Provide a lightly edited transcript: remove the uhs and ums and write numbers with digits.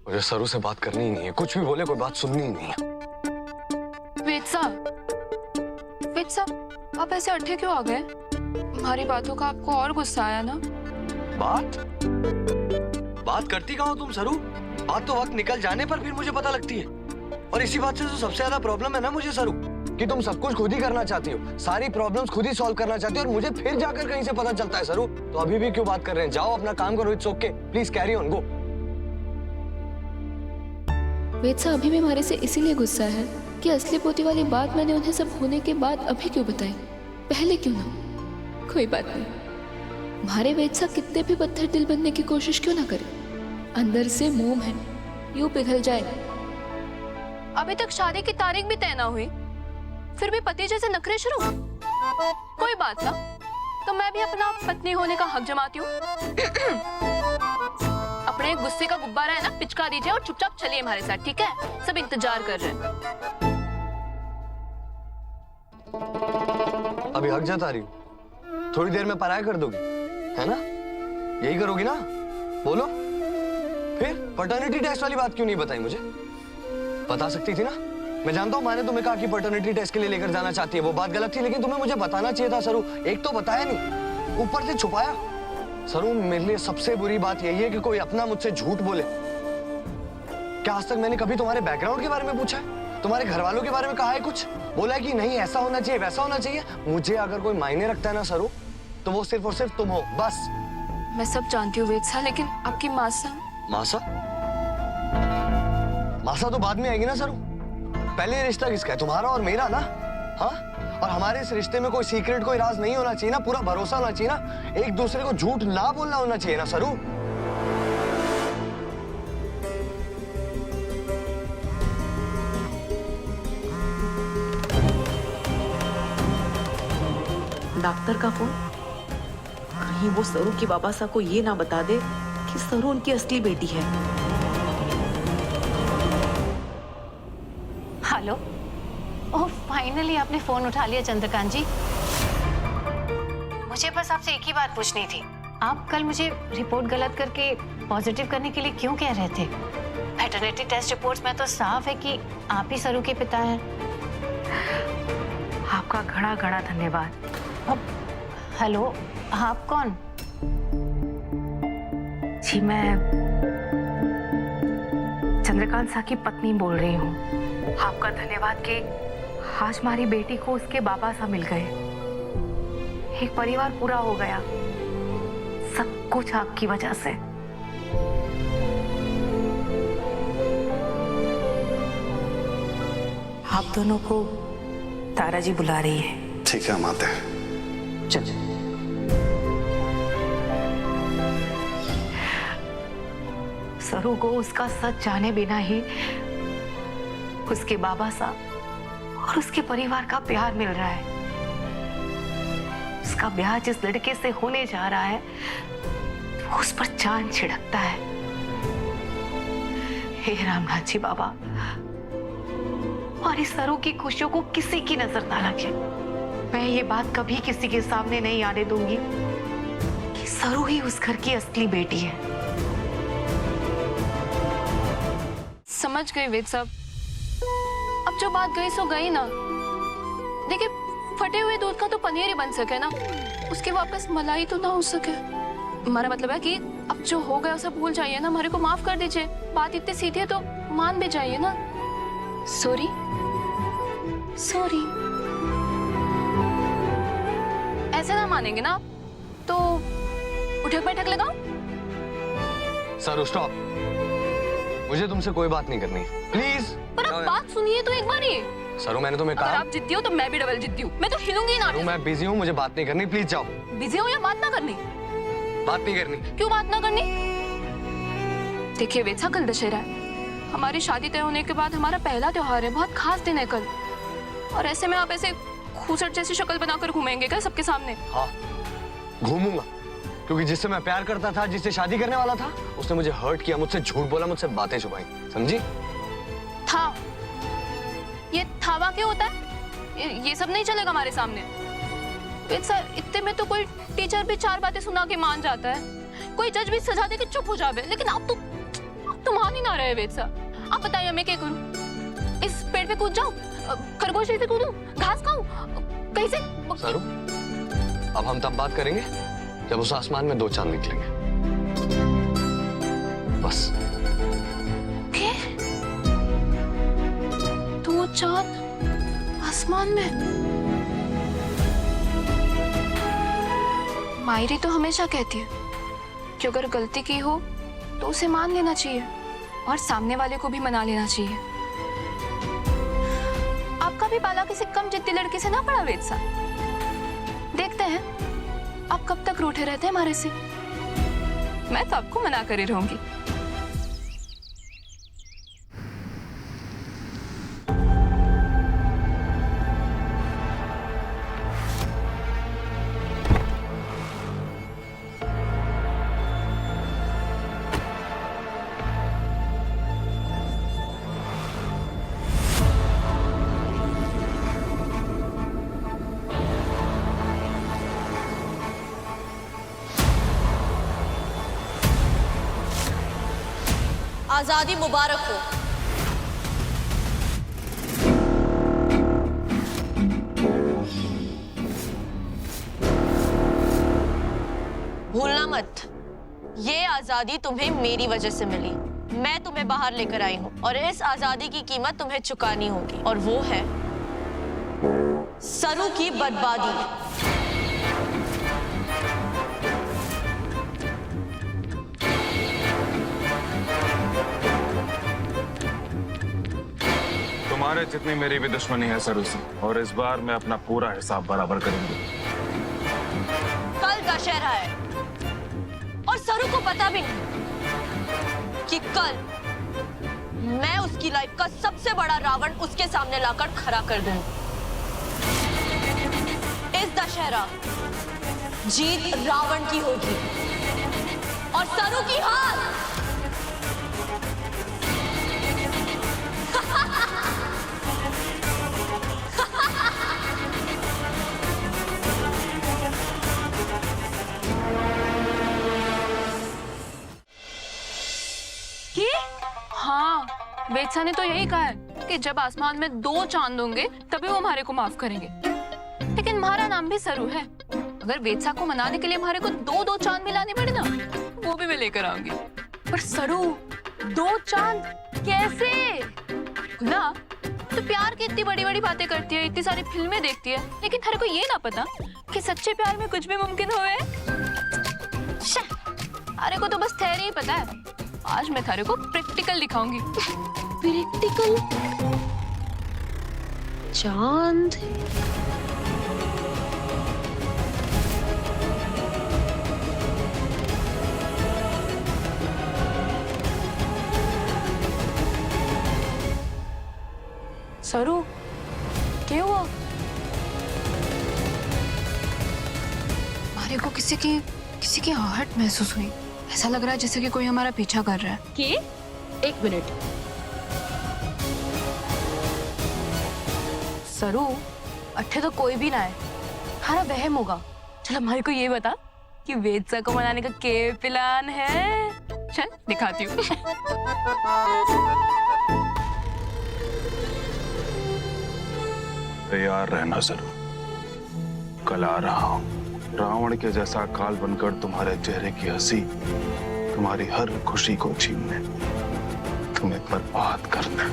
मुझे सरू से बात करनी ही नहीं है, कुछ भी बोले कोई बात सुननी ही नहीं है। वेद साहब, आप ऐसे अट्ठे क्यों आ गए? हमारी बातों का आपको और गुस्सा आया ना? बात करती कहाँ हो तुम सरू? बात तो वक्त निकल जाने पर फिर मुझे पता लगती है। और इसी बात से तो सबसे ज्यादा प्रॉब्लम है ना मुझे सरू, कि तुम सब कुछ खुद ही करना चाहती हो, सारी प्रॉब्लम्स खुद ही सॉल्व करना चाहती हो, और मुझे फिर जाकर कहीं से पता चलता है सरू। तो अभी भी क्यों बात कर रहे हैं? जाओ अपना काम करो, it's okay, please carry on, go. Ved साहब अभी भी हमारे से इसीलिए गुस्सा है कि असली पोती वाली बात मैंने उन्हें सब होने के बाद अभी क्यों बताई, पहले क्यों ना? कोई बात नहीं, हमारे वेद साहब कितने भी पत्थर दिल बनने की कोशिश क्यों ना करें, अंदर से मोम है, यूं पिघल जाए। अभी तक शादी की तारीख भी तय ना हुई, फिर भी पति जैसे नखरे शुरू। कोई बात ना, तो मैं भी अपना पत्नी होने का हक जमाती हूँ। अपने गुस्से का गुब्बारा है ना, पिचका दीजिए और चुपचाप चलिए हमारे साथ, ठीक है? सब इंतजार कर रहे हैं। अभी हक जता रही हूँ, थोड़ी देर में पराया कर दोगी, है ना? यही करोगी ना? बोलो। फिर पैटर्निटी टेस्ट वाली बात क्यों नहीं बताई मुझे? बता सकती थी ना? मैं जानता हूँ मैंने तुम्हें कहा कि पैटर्निटी टेस्ट के लिए लेकर जाना चाहती है, वो बात गलत थी, लेकिन तुम्हें मुझे बताना चाहिए था सरू। एक तो बताया नहीं, ऊपर से छुपाया। सरू, मेरे लिए सबसे बुरी बात यही है कि कोई अपना मुझसे झूठ बोले। क्या आज तक मैंने कभी तुम्हारे बैकग्राउंड के बारे में पूछा है? तुम्हारे घर वालों के बारे में कहा है कुछ? बोला है कि नहीं ऐसा होना चाहिए, वैसा होना चाहिए? मुझे अगर कोई मायने रखता है ना सरू, तो वो सिर्फ और सिर्फ तुम हो, बस। मैं सब जानती हूँ वेद साहब, लेकिन आपकी मासा मासा तो बाद में आएगी ना सरू। पहले रिश्ता किसका है? तुम्हारा और मेरा ना। हाँ, और हमारे इस रिश्ते में कोई सीक्रेट, कोई राज नहीं होना चाहिए ना, पूरा भरोसा होना चाहिए ना, एक दूसरे को झूठ ना बोलना होना चाहिए ना सरू। डॉक्टर का फोन, कहीं वो सरू की बाबा साहब को ये ना बता दे कि सरू उनकी असली बेटी है। हेलो, ओह फाइनली आपने फोन उठा लिया चंद्रकांत जी। मुझे बस आपसे एक ही बात पूछनी थी, आप कल मुझे रिपोर्ट गलत करके पॉजिटिव करने के लिए क्यों कह रहे थे? पैटर्निटी टेस्ट रिपोर्ट्स में तो साफ है कि आप ही सरू के पिता हैं। आपका घड़ा घड़ा धन्यवाद। हेलो, आप कौन? जी मैं चंद्रकांत साहब की पत्नी बोल रही हूँ। आपका धन्यवाद कि आज हमारी बेटी को उसके बाबा साहब मिल गए, एक परिवार पूरा हो गया, सब कुछ आपकी वजह से। आप दोनों को तारा जी बुला रही है। ठीक है, हम आते हैं। चल। सरू को उसका सच जाने बिना ही उसके बाबा साहब और उसके परिवार का प्यार मिल रहा है। उसका ब्याह जिस लड़के से होने जा रहा है, वो उस पर चांद छिड़कता है। हे रामनाथ जी बाबा, और इस सरू की खुशियों को किसी की नजर ना लगे। मैं ये बात कभी किसी के सामने नहीं आने दूंगी कि सरू ही उस घर की असली बेटी है। समझ गई वेद साहब, अब जो बात गई सो गई ना। देखिए, फटे हुए दूध का तो पनीर ही बन सके ना, उसके वापस मलाई तो ना हो सके। हमारा मतलब है कि अब जो हो गया सब भूल जाइए ना, हमारे को माफ कर दीजिए। बात इतनी सीधी है तो मान भी जाइए ना। Sorry sorry. ऐसे ना मानेंगे ना तो उठक बैठक लगाओ। सरू स्टॉप, मुझे तुमसे कोई बात नहीं करनी, प्लीज। पर अब बात सुनिए तो एक बार ही। सरू, मैंने तुम्हें कहा। अगर आप जिद्दी हो तो मैं भी डबल जिद्दी हूँ, मैं तो हिलूंगी ना। मैं बिजी हूँ, मुझे बात नहीं करनी, प्लीज जाओ। बिजी हो या बात ना करनी? बात नहीं करनी। क्यों बात ना करनी? देखिए वेद साहब, कल दशहरा है, हमारी शादी तय होने के बाद हमारा पहला त्योहार है, बहुत खास दिन है कल। और ऐसे में आप ऐसे खूसट जैसी शक्ल बनाकर घूमेंगे क्या सबके सामने? हाँ, घूमूंगा, क्योंकि जिससे मैं प्यार करता था, जिससे शादी करने वाला था, उसने मुझे हर्ट किया, मुझसे झूठ बोला, मुझसे बातें छुपाई, समझी? था, ये थावा क्या होता है? ये सब नहीं चलेगा हमारे सामने। वेद सर, इतने में तो कोई टीचर भी चार बातें सुना के मान जाता है, कोई जज भी सजा दे के चुप हो जावे, लेकिन आप तो मान ही आ रहा है वेद साहब। आप बताइए मैं क्या करूं? इस पेड़ पे कूद जाऊं, खरगोश जैसे कूदूं, घास खाऊं, कहीं से? सरू, अब हम तब बात करेंगे जब उस आसमान में 2 चांद निकलेंगे। बस। क्या? 2 चांद आसमान में? मायरी तो हमेशा कहती है कि अगर गलती की हो तो उसे मान लेना चाहिए और सामने वाले को भी मना लेना चाहिए। आपका भी पाला किसी कम जिद्दी लड़की से ना पड़ा वेद साहब। देखते हैं आप कब तक रूठे रहते हैं हमारे से। मैं तो आपको मना कर ही रहूंगी। आजादी मुबारक हो। भूलना मत, ये आजादी तुम्हें मेरी वजह से मिली। मैं तुम्हें बाहर लेकर आई हूं और इस आजादी की कीमत तुम्हें चुकानी होगी, और वो है सरू की बर्बादी। तुम्हारे जितनी मेरी भी दुश्मनी है सरू से, और इस बार मैं अपना पूरा हिसाब बराबर करूंगी। कल दशहरा है और सरू को पता भी नहीं कि कल मैं उसकी लाइफ का सबसे बड़ा रावण उसके सामने लाकर खड़ा कर दूंगी। इस दशहरा जीत रावण की होगी और सरू की हार। हाँ, वेद ने तो यही कहा है कि जब आसमान में 2 चांद होंगे तभी वो हमारे को माफ करेंगे। लेकिन हमारा नाम भी सरू है। अगर वेद को मनाने के लिए हमारे को 2 चांद भी लाने पड़े ना, वो भी मैं लेकर आऊंगी। पर सरू, 2 चांद कैसे? ना तो प्यार की इतनी बड़ी बड़ी बातें करती है, इतनी सारी फिल्में देखती है, लेकिन तेरे को ये ना पता कि सच्चे प्यार में कुछ भी मुमकिन होए। अरे को तो बस थेरी ही पता है। आज मैं थारे को प्रैक्टिकल दिखाऊंगी। प्रैक्टिकल? चांद? सरू, क्या हुआ? हमारे को किसी की आहट महसूस हुई। ऐसा लग रहा है जैसे कि कोई हमारा पीछा कर रहा है। के? 1 मिनट। सरू, अट्ठे तो कोई भी ना है, हमारा वहम होगा। चल हमारे को ये बता कि वेद को मनाने का क्या प्लान है? चल दिखाती हूँ। तैयार रहना सरू, कल आ रहा हूं रावण के जैसा काल बनकर तुम्हारे चेहरे की हंसी, तुम्हारी हर खुशी को छीनने, तुम्हें बर्बाद करना।